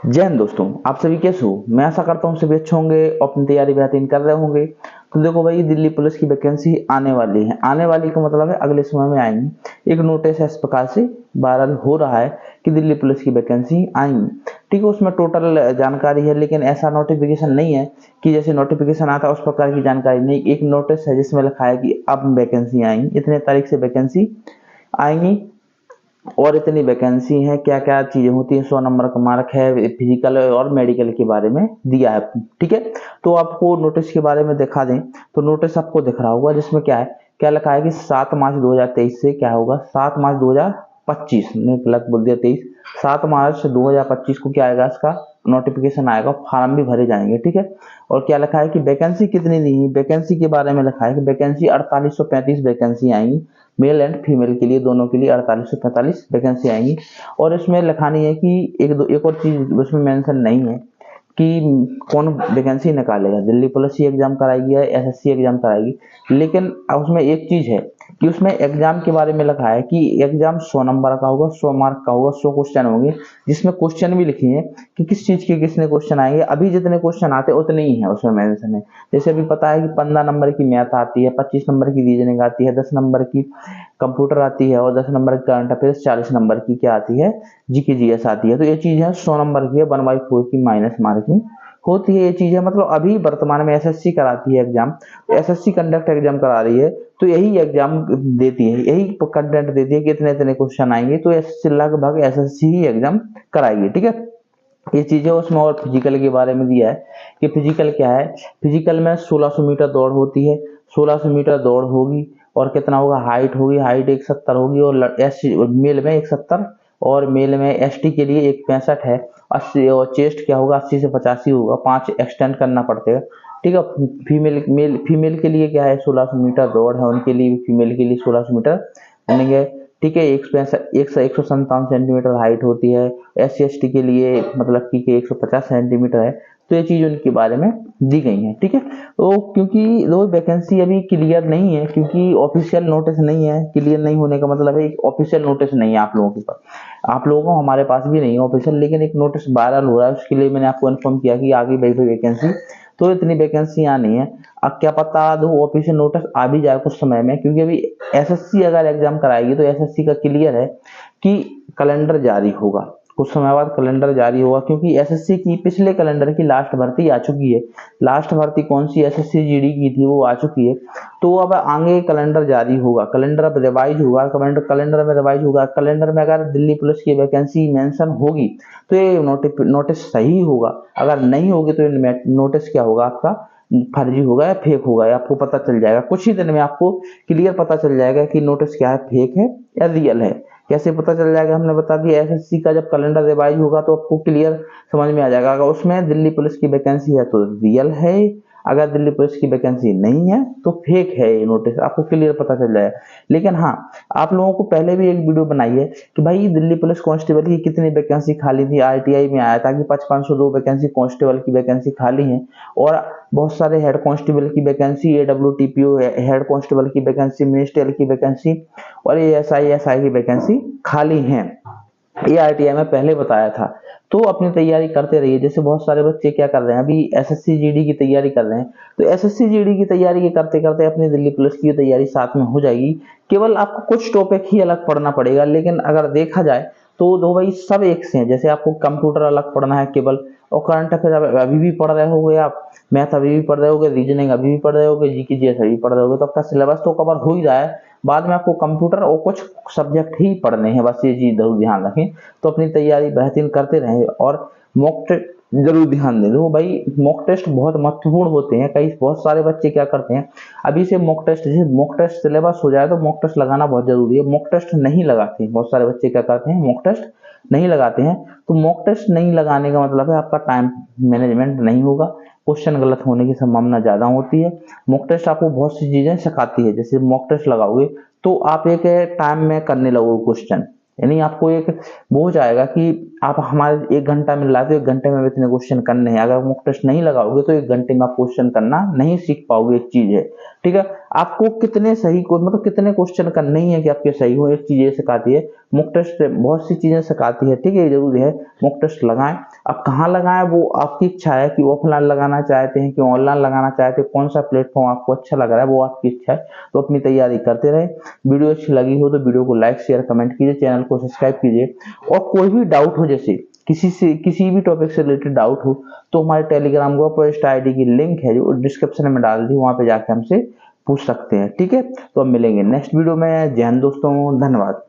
जय हिंद दोस्तों, आप सभी कैसे हो। मैं आशा करता हूँ सभी अच्छे होंगे और अपनी तैयारी बेहतरीन कर रहे होंगे। तो देखो भाई, दिल्ली पुलिस की वैकेंसी आने वाली है। आने वाली का मतलब है अगले समय में आएंगी। एक नोटिस इस प्रकार से वायरल हो रहा है कि दिल्ली पुलिस की वैकेंसी आएंगी। ठीक है, उसमें टोटल जानकारी है, लेकिन ऐसा नोटिफिकेशन नहीं है कि जैसे नोटिफिकेशन आता है उस प्रकार की जानकारी नहीं। एक नोटिस है जिसमें लिखा है कि अब वैकेंसी आएंगी, इतने तारीख से वैकेंसी आएंगी और इतनी वैकेंसी है, क्या क्या चीजें होती हैं, 100 नंबर का मार्क है, फिजिकल और मेडिकल के बारे में दिया है। ठीक है, तो आपको नोटिस के बारे में दिखा दें तो नोटिस आपको दिख रहा होगा, जिसमें क्या है, क्या लिखा है कि 7 मार्च 2023 से क्या होगा, 7 मार्च 2025 ने गलत बोल दिया 23, 7 मार्च 2025 को क्या आएगा, इसका नोटिफिकेशन आएगा, फॉर्म भी भरे जाएंगे। ठीक है, और क्या लिखा है कि वैकेंसी कितनी दी है, वैकेंसी के बारे में लिखा है कि वैकेंसी 4835 वैकेंसी आएंगी, मेल एंड फीमेल के लिए, दोनों के लिए 4845 वैकेंसी आएंगी। और इसमें लिखानी है कि एक और चीज उसमें मेंशन नहीं है कि कौन वैकेंसी निकालेगा, दिल्ली पुलिस ही एग्जाम कराएगी या एसएससी एग्जाम कराएगी। लेकिन उसमें एक चीज है कि उसमें एग्जाम के बारे में लिखा है कि एग्जाम 100 नंबर का होगा, 100 मार्क का होगा, 100 क्वेश्चन होंगे, जिसमें क्वेश्चन भी लिखे हैं कि किस चीज के कितने क्वेश्चन आएंगे। अभी जितने क्वेश्चन आते हैं उतने ही है उसमें मेंशन है। जैसे अभी पता है कि 15 नंबर की मैथ आती है, 25 नंबर की रीजनिंग आती है, 10 नंबर की कंप्यूटर आती है और 10 नंबर की करंट अफेयर्स, 40 नंबर की क्या आती है, जीके जीएस आती है। तो ये चीज है 100 नंबर की है, 1/4 की माइनस मार्किंग होती है। ये चीज है, मतलब अभी वर्तमान में एसएससी कराती है एग्जाम, एसएससी कंडक्ट एग्जाम करा रही है, तो यही एग्जाम देती है, यही कंटेंट देती है कि इतने इतने क्वेश्चन आएंगे, तो एसएससी लगभग एसएससी ही एग्जाम कराएगी। ठीक है, ये चीजें उसमें। और फिजिकल के बारे में दिया है कि फिजिकल क्या है, फिजिकल में 1600 मीटर दौड़ होती है, 1600 मीटर दौड़ होगी और कितना होगा, हाइट होगी, हाइट 170 होगी और मेल में 170 और मेल में एसटी के लिए 165 है, 80 और चेस्ट क्या होगा 80 से 85 होगा, 5 एक्सटेंड करना पड़ेगा। ठीक है, फीमेल के लिए क्या है, 1600 मीटर दौड़ है उनके लिए, फीमेल के लिए 1600 मीटर बनेंगे। ठीक है, 157 सेंटीमीटर हाइट होती है, SC ST के लिए मतलब कि 150 सेंटीमीटर है। तो ये चीज उनके बारे में दी गई है। ठीक है, तो क्योंकि वो वैकेंसी अभी क्लियर नहीं है, क्योंकि ऑफिशियल नोटिस नहीं है, क्लियर नहीं होने का मतलब है ऑफिशियल नोटिस नहीं है आप लोगों के पास, आप लोगों को, हमारे पास भी नहीं है ऑफिशियल, लेकिन एक नोटिस वायरल हो रहा है, उसके लिए मैंने आपको इन्फॉर्म किया कि आगे भाई वैकेंसी, तो इतनी वैकेंसी नहीं है। अब क्या पता दो ऑफिशियल नोटिस आ भी जाए कुछ समय में, क्योंकि अभी एसएससी अगर एग्जाम कराएगी तो एसएससी का क्लियर है कि कैलेंडर जारी होगा, कुछ समय बाद कैलेंडर जारी होगा, क्योंकि एसएससी की पिछले कैलेंडर की लास्ट भर्ती आ चुकी है। लास्ट भर्ती कौन सी, एसएससी जीडी की थी, वो आ चुकी है। तो अब आगे कैलेंडर जारी होगा, कैलेंडर अब रिवाइज होगा, कैलेंडर में रिवाइज होगा, कैलेंडर में अगर दिल्ली पुलिस की वैकेंसी मेंशन होगी तो ये नोटिस सही होगा, अगर नहीं होगी तो ये नोटिस क्या होगा, आपका फर्जी होगा या फेक होगा, या आपको पता चल जाएगा कुछ ही दिन में, आपको क्लियर पता चल जाएगा कि नोटिस क्या है, फेक है या रियल है। कैसे पता चल जाएगा, हमने बता दिया, एसएससी का जब कैलेंडर रिवाइज होगा तो आपको क्लियर समझ में आ जाएगा, अगर उसमें दिल्ली पुलिस की वैकेंसी है तो रियल है, अगर दिल्ली पुलिस की वैकेंसी नहीं है तो फेक है, ये नोटिस आपको क्लियर पता चल जाएगा। लेकिन हाँ, आप लोगों को पहले भी एक वीडियो बनाई है कि भाई दिल्ली पुलिस कांस्टेबल की कितनी वैकेंसी खाली थी, आरटीआई में आया था कि 5502 वैकेंसी कांस्टेबल की वैकेंसी खाली है, और बहुत सारे हेड कांस्टेबल की वैकेंसी, एडब्ल्यूटीपीओ हेड कांस्टेबल की वैकेंसी, मिनिस्ट्रियल की वैकेंसी और एएसआई की वैकेंसी खाली है। ये आरटीआई में पहले बताया था। तो अपनी तैयारी करते रहिए। जैसे बहुत सारे बच्चे क्या कर रहे हैं, अभी एसएससी जीडी की तैयारी कर रहे हैं, तो एसएससी जीडी की तैयारी के करते करते अपनी दिल्ली पुलिस की तैयारी साथ में हो जाएगी। केवल आपको कुछ टॉपिक ही अलग पढ़ना पड़ेगा, लेकिन अगर देखा जाए तो दो भाई सब एक से हैं। जैसे आपको कंप्यूटर अलग पढ़ना है केवल, और करंट अफेयर अभी भी पढ़ रहे होगे आप, मैथ अभी भी पढ़ रहे होगे, रीजनिंग अभी भी पढ़ रहे होगे, जीके जीएस अभी भी पढ़ रहे होगे, तो आपका सिलेबस तो कवर हो ही रहा है। बाद में आपको कंप्यूटर और कुछ सब्जेक्ट ही पढ़ने हैं, बस ये चीज जरूर ध्यान रखें। तो अपनी तैयारी बेहतरीन करते रहें और मॉक टेस्ट जरूर ध्यान दें। देखो भाई, मॉक टेस्ट बहुत महत्वपूर्ण होते हैं। कई बहुत सारे बच्चे क्या करते हैं, अभी से मॉक टेस्ट, जैसे मॉक टेस्ट सिलेबस हो जाए तो मॉक टेस्ट लगाना बहुत जरूरी है, मॉक टेस्ट नहीं लगाते। बहुत सारे बच्चे क्या करते हैं, मॉक टेस्ट नहीं लगाते हैं। तो मॉक टेस्ट नहीं लगाने का मतलब है आपका टाइम मैनेजमेंट नहीं होगा, क्वेश्चन गलत होने की संभावना ज्यादा होती है। मॉक टेस्ट आपको बहुत सी चीजें सिखाती है। जैसे मॉक टेस्ट लगाओगे तो आप एक टाइम में करने लगोगे क्वेश्चन, यानी आपको एक वो हो जाएगा कि आप हमारे 1 घंटा मिल रहा है तो 1 घंटे में इतने क्वेश्चन करने हैं। अगर मॉक टेस्ट नहीं लगाओगे तो 1 घंटे में आप क्वेश्चन करना नहीं सीख पाओगे, एक चीज है। ठीक है, आपको कितने सही को मतलब कितने क्वेश्चन करने ही है कि आपके सही हो, एक चीज ये सिखाती है मॉक टेस्ट, बहुत सी चीजें सिखाती है। ठीक है, जरूरी है मॉक टेस्ट लगाएं, अब कहाँ लगाएं वो आपकी इच्छा है कि ऑफलाइन लगाना चाहते हैं कि ऑनलाइन लगाना चाहते हैं, कौन सा प्लेटफॉर्म आपको अच्छा लग रहा है वो आपकी इच्छा है। तो अपनी तैयारी करते रहे। वीडियो अच्छी लगी हो तो वीडियो को लाइक शेयर कमेंट कीजिए, चैनल को सब्सक्राइब कीजिए। और कोई भी डाउट हो, जैसे किसी भी टॉपिक से रिलेटेड डाउट हो, तो हमारे टेलीग्राम ग्रुप और इंस्टा आईडी की लिंक है जो डिस्क्रिप्शन में डाल दी, वहां पे जाके हमसे पूछ सकते हैं। ठीक है, तो अब मिलेंगे नेक्स्ट वीडियो में। जय हिंद दोस्तों, धन्यवाद।